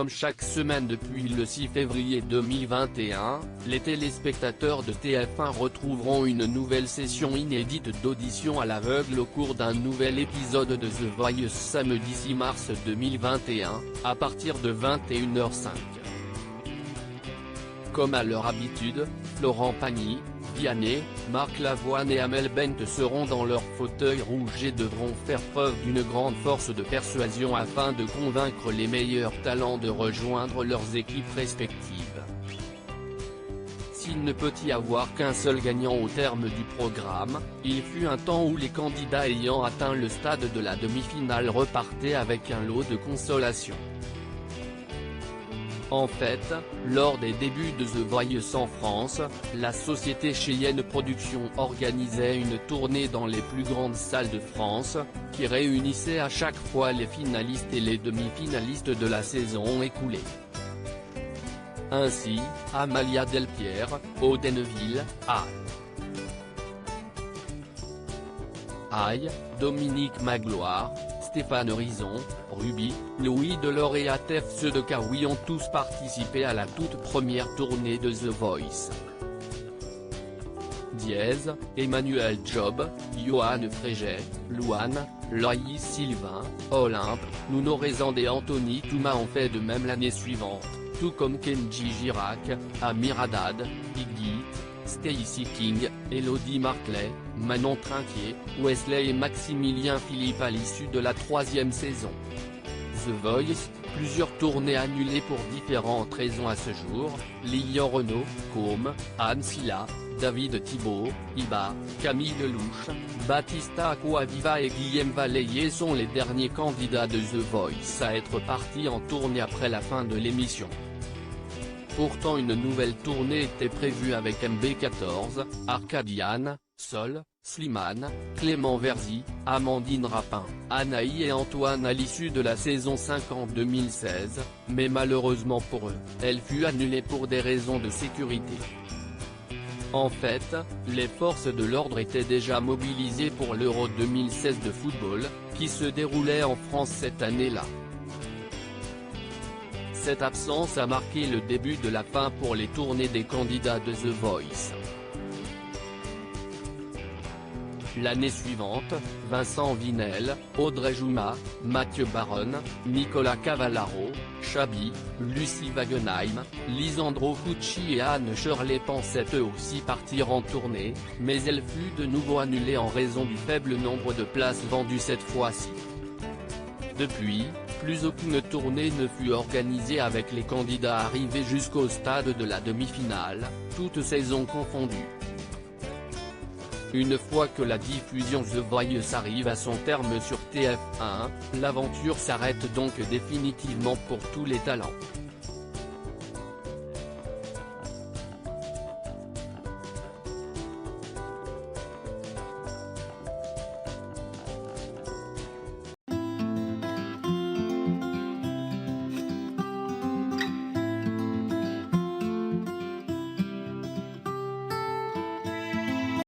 Comme chaque semaine depuis le 6 février 2021, les téléspectateurs de TF1 retrouveront une nouvelle session inédite d'audition à l'aveugle au cours d'un nouvel épisode de The Voice samedi 6 mars 2021, à partir de 21h05. Comme à leur habitude, Florent Pagny, Vianney, Marc Lavoine et Amel Bent seront dans leur fauteuil rouge et devront faire preuve d'une grande force de persuasion afin de convaincre les meilleurs talents de rejoindre leurs équipes respectives. S'il ne peut y avoir qu'un seul gagnant au terme du programme, il fut un temps où les candidats ayant atteint le stade de la demi-finale repartaient avec un lot de consolation. En fait, lors des débuts de The Voice en France, la société Cheyenne Productions organisait une tournée dans les plus grandes salles de France, qui réunissait à chaque fois les finalistes et les demi-finalistes de la saison écoulée. Ainsi, Amalia Delpierre, Audenville, Aïe, Dominique Magloire, Stéphane Horizon, Ruby, Louis Delors et Atef Sedekaoui ont tous participé à la toute première tournée de The Voice. Diez, Emmanuel Job, Johan Fréget, Louane, Loïs Sylvain, Olympe, Nuno Rezende et Anthony Touma ont fait de même l'année suivante, tout comme Kenji Girac, Amir Haddad, Iggy, Stacey King, Elodie Marclay, Manon Trinquier, Wesley et Maximilien Philippe à l'issue de la troisième saison. The Voice, plusieurs tournées annulées pour différentes raisons à ce jour, Lilian Renaud, Côme, Anne Silla, David Thibault, Iba, Camille Lelouch, Baptista Acquaviva et Guillaume Vallayer sont les derniers candidats de The Voice à être partis en tournée après la fin de l'émission. Pourtant une nouvelle tournée était prévue avec MB14, Arcadiane, Sol, Slimane, Clément Verzi, Amandine Rapin, Anaï et Antoine à l'issue de la saison 5 en 2016, mais malheureusement pour eux, elle fut annulée pour des raisons de sécurité. En fait, les forces de l'ordre étaient déjà mobilisées pour l'Euro 2016 de football, qui se déroulait en France cette année-là. Cette absence a marqué le début de la fin pour les tournées des candidats de The Voice. L'année suivante, Vincent Vinel, Audrey Jouma, Mathieu Baronne, Nicolas Cavallaro, Chabi, Lucie Wagenheim, Lisandro Cucci et Anne Shirley pensaient eux aussi partir en tournée, mais elle fut de nouveau annulée en raison du faible nombre de places vendues cette fois-ci. Depuis, plus aucune tournée ne fut organisée avec les candidats arrivés jusqu'au stade de la demi-finale, toutes saisons confondues. Une fois que la diffusion The Voice arrive à son terme sur TF1, l'aventure s'arrête donc définitivement pour tous les talents.